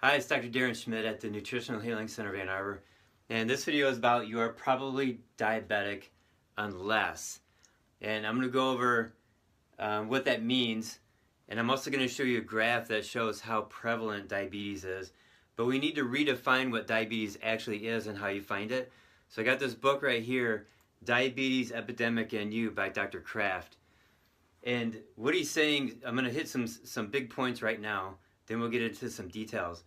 Hi, it's Dr. Darren Schmidt at the Nutritional Healing Center of Ann Arbor, and this video is about you are probably diabetic unless, and I'm going to go over what that means, and I'm also going to show you a graph that shows how prevalent diabetes is, but we need to redefine what diabetes actually is and how you find it. So I got this book right here, Diabetes Epidemic and You by Dr. Kraft, and what he's saying, I'm going to hit some big points right now, then we'll get into some details.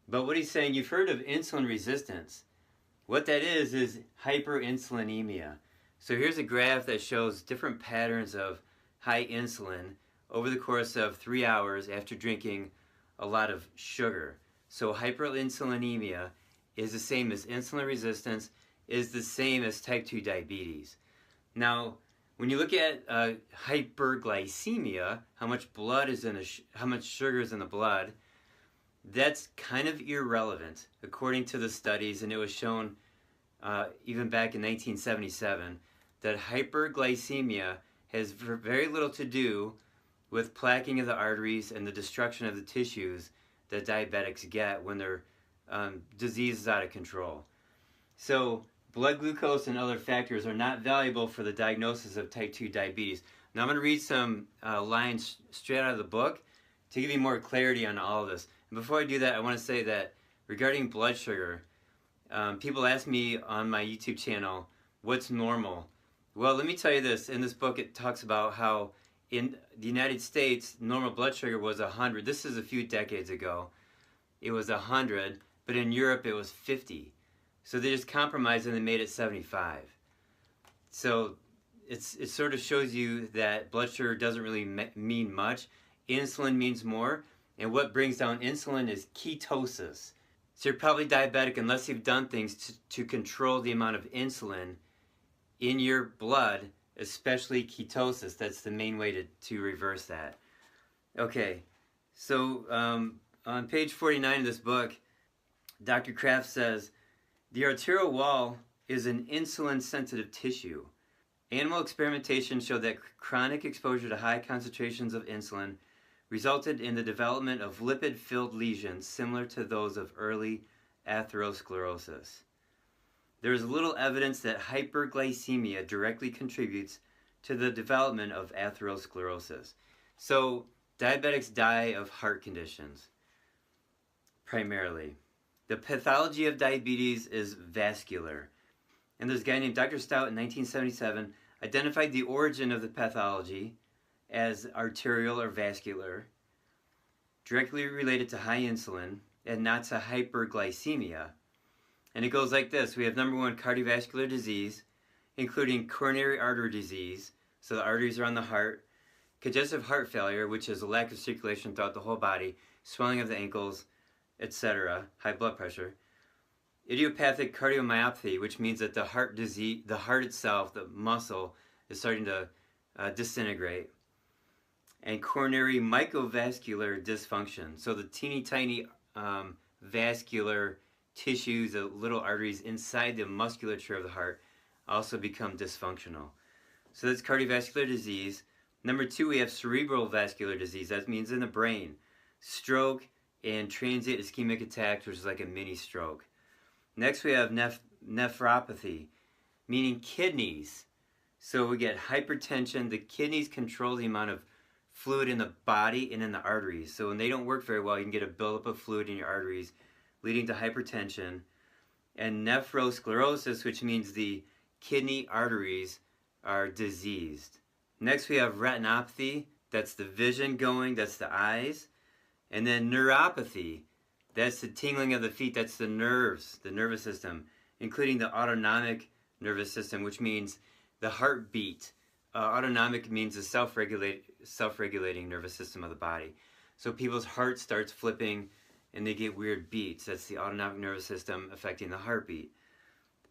But what he's saying, you've heard of insulin resistance. What that is hyperinsulinemia. So here's a graph that shows different patterns of high insulin over the course of 3 hours after drinking a lot of sugar. So hyperinsulinemia is the same as insulin resistance, is the same as type 2 diabetes. Now, when you look at hyperglycemia, how much blood is in how much sugar is in the blood, that's kind of irrelevant according to the studies, and it was shown even back in 1977 that hyperglycemia has very little to do with plaquing of the arteries and the destruction of the tissues that diabetics get when their disease is out of control. So blood glucose and other factors are not valuable for the diagnosis of type 2 diabetes. Now I'm going to read some lines straight out of the book to give you more clarity on all of this. And before I do that, I want to say that regarding blood sugar, people ask me on my YouTube channel, what's normal? Well, let me tell you this. In this book, it talks about how in the United States, normal blood sugar was 100. This is a few decades ago. It was 100, but in Europe, it was 50. So they just compromised and they made it 75. So it sort of shows you that blood sugar doesn't really mean much. Insulin means more, and what brings down insulin is ketosis. So you're probably diabetic unless you've done things to control the amount of insulin in your blood, especially ketosis. That's the main way to reverse that. Okay, so on page 49 of this book, Dr. Kraft says, the arterial wall is an insulin-sensitive tissue. Animal experimentation showed that chronic exposure to high concentrations of insulin resulted in the development of lipid-filled lesions similar to those of early atherosclerosis. There is little evidence that hyperglycemia directly contributes to the development of atherosclerosis. So diabetics die of heart conditions, primarily. The pathology of diabetes is vascular. And this guy named Dr. Stout in 1977 identified the origin of the pathology as arterial or vascular, directly related to high insulin and not to hyperglycemia. And it goes like this. We have number 1, cardiovascular disease, including coronary artery disease, so the arteries are on the heart, congestive heart failure, which is a lack of circulation throughout the whole body, swelling of the ankles, etc., high blood pressure. Idiopathic cardiomyopathy, which means that the heart disease, the heart itself, the muscle, is starting to disintegrate. And coronary microvascular dysfunction. So the teeny tiny vascular tissues, the little arteries inside the musculature of the heart also become dysfunctional. So that's cardiovascular disease. Number 2, we have cerebral vascular disease. That means in the brain. Stroke and transient ischemic attacks, which is like a mini stroke. Next we have nephropathy, meaning kidneys. So we get hypertension. The kidneys control the amount of fluid in the body and in the arteries. So when they don't work very well, you can get a buildup of fluid in your arteries, leading to hypertension. And nephrosclerosis, which means the kidney arteries are diseased. Next we have retinopathy. That's the vision going, that's the eyes. And then neuropathy, that's the tingling of the feet, that's the nerves, the nervous system, including the autonomic nervous system, which means the heartbeat. Autonomic means the self-regulating nervous system of the body. So people's heart starts flipping and they get weird beats. That's the autonomic nervous system affecting the heartbeat.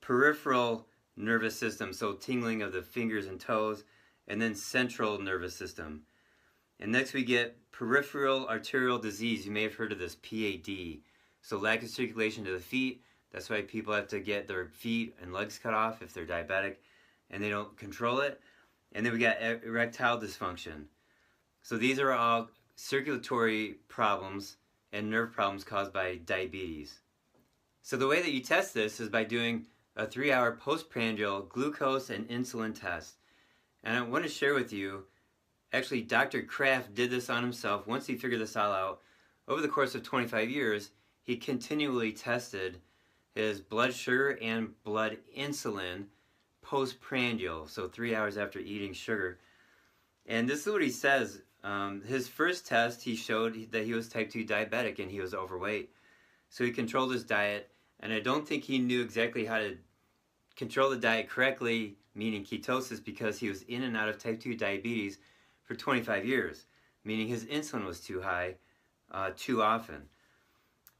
Peripheral nervous system, so tingling of the fingers and toes, and then central nervous system. And next we get peripheral arterial disease. You may have heard of this, PAD. So lack of circulation to the feet. That's why people have to get their feet and legs cut off if they're diabetic and they don't control it. And then we got erectile dysfunction. So these are all circulatory problems and nerve problems caused by diabetes. So the way that you test this is by doing a 3-hour postprandial glucose and insulin test. And I want to share with you, actually Dr. Kraft did this on himself. Once he figured this all out, over the course of 25 years, he continually tested his blood sugar and blood insulin postprandial, so 3 hours after eating sugar. And this is what he says. His first test, he showed that he was type 2 diabetic and he was overweight. So he controlled his diet, and I don't think he knew exactly how to control the diet correctly, meaning ketosis, because he was in and out of type 2 diabetes for 25 years, meaning his insulin was too high too often.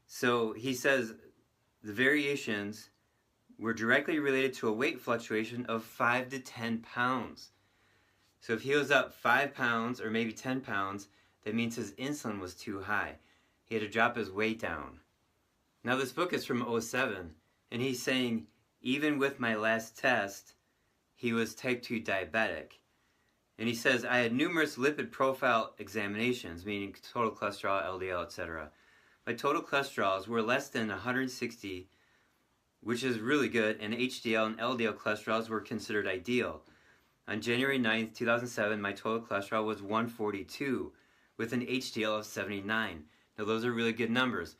So he says the variations were directly related to a weight fluctuation of 5 to 10 pounds. So if he was up 5 pounds or maybe 10 pounds, that means his insulin was too high. He had to drop his weight down. Now this book is from '07, and he's saying, even with my last test, he was type 2 diabetic. And he says, I had numerous lipid profile examinations, meaning total cholesterol, LDL, etc. My total cholesterols were less than 160, which is really good, and HDL and LDL cholesterols were considered ideal. On January 9th, 2007, my total cholesterol was 142, with an HDL of 79. Now those are really good numbers,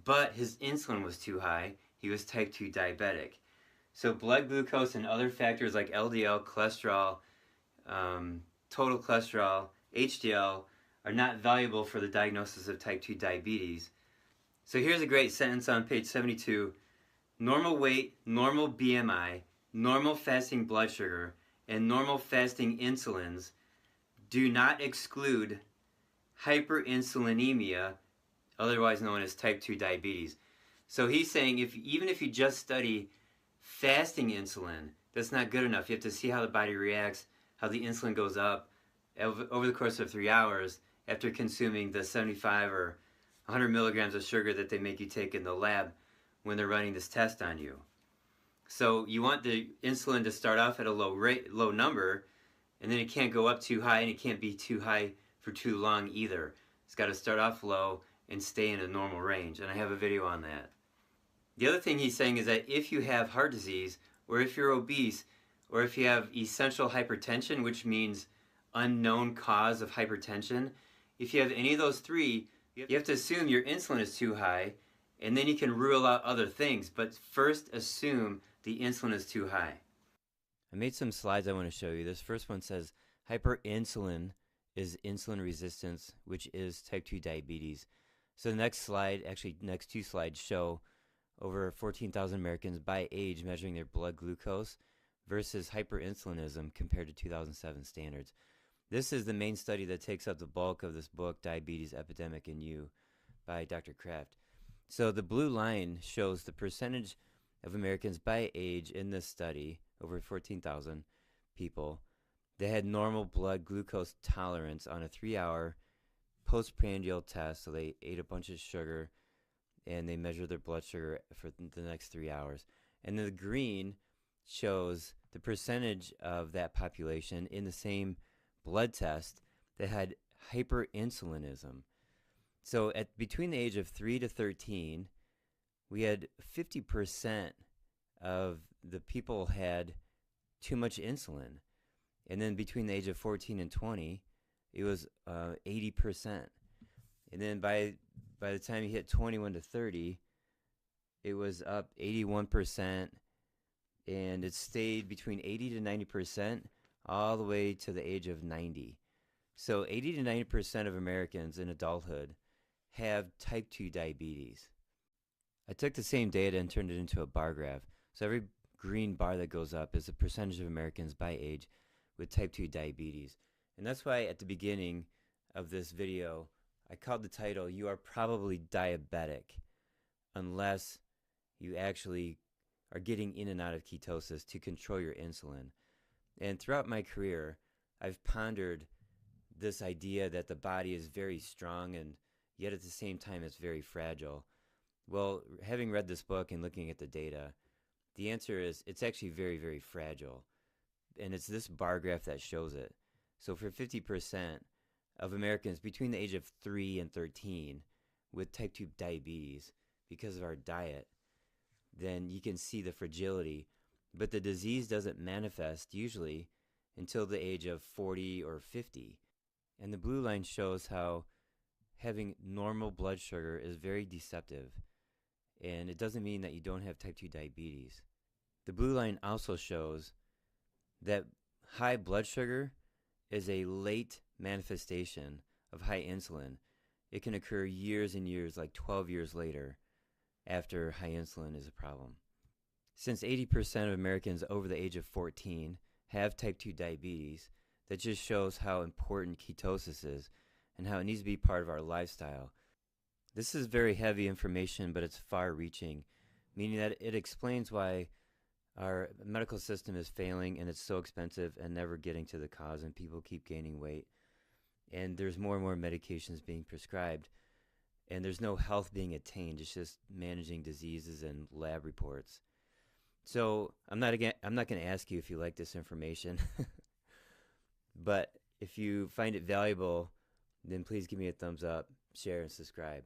but his insulin was too high. He was type 2 diabetic. So blood glucose and other factors like LDL, cholesterol, total cholesterol, HDL are not valuable for the diagnosis of type 2 diabetes. So here's a great sentence on page 72. Normal weight, normal BMI, normal fasting blood sugar, and normal fasting insulins do not exclude hyperinsulinemia, otherwise known as type 2 diabetes. So he's saying even if you just study fasting insulin, that's not good enough. You have to see how the body reacts, how the insulin goes up over the course of 3 hours after consuming the 75 or 100 milligrams of sugar that they make you take in the lab when they're running this test on you. So you want the insulin to start off at a low number, and then it can't go up too high, and it can't be too high for too long either. It's got to start off low and stay in a normal range, and I have a video on that. The other thing he's saying is that if you have heart disease, or if you're obese, or if you have essential hypertension, which means unknown cause of hypertension, if you have any of those three, you have to assume your insulin is too high, and then you can rule out other things, but first assume the insulin is too high. I made some slides I want to show you. This first one says hyperinsulin is insulin resistance, which is type 2 diabetes. So the next slide, actually next two slides, show over 14,000 Americans by age measuring their blood glucose versus hyperinsulinism compared to 2007 standards. This is the main study that takes up the bulk of this book, Diabetes, Epidemic in You, by Dr. Kraft. So the blue line shows the percentage of Americans by age in this study, over 14,000 people, that had normal blood glucose tolerance on a 3-hour postprandial test. So they ate a bunch of sugar and they measured their blood sugar for the next 3 hours. And then the green shows the percentage of that population in the same blood test that had hyperinsulinism. So between the age of 3 to 13, we had 50% of the people had too much insulin. And then between the age of 14 and 20, it was 80%. And then by the time you hit 21 to 30, it was up 81%, and it stayed between 80 to 90% all the way to the age of 90. So 80 to 90% of Americans in adulthood have type 2 diabetes. I took the same data and turned it into a bar graph. So every green bar that goes up is the percentage of Americans by age with type 2 diabetes. And that's why at the beginning of this video, I called the title, "You are probably diabetic unless you actually are getting in and out of ketosis to control your insulin." And throughout my career, I've pondered this idea that the body is very strong and yet at the same time it's very fragile. Well, having read this book and looking at the data, the answer is it's actually very, very fragile. And it's this bar graph that shows it. So for 50% of Americans between the age of 3 and 13, with type 2 diabetes because of our diet, then you can see the fragility. But the disease doesn't manifest usually until the age of 40 or 50. And the blue line shows how having normal blood sugar is very deceptive. And it doesn't mean that you don't have type 2 diabetes. The blue line also shows that high blood sugar is a late manifestation of high insulin. It can occur years and years, like 12 years later, after high insulin is a problem. Since 80% of Americans over the age of 14 have type 2 diabetes, that just shows how important ketosis is and how it needs to be part of our lifestyle. This is very heavy information, but it's far-reaching, meaning that it explains why our medical system is failing and it's so expensive and never getting to the cause, and people keep gaining weight. And there's more and more medications being prescribed, and there's no health being attained. It's just managing diseases and lab reports. So I'm not going to ask you if you like this information, but if you find it valuable, then please give me a thumbs up, share, and subscribe.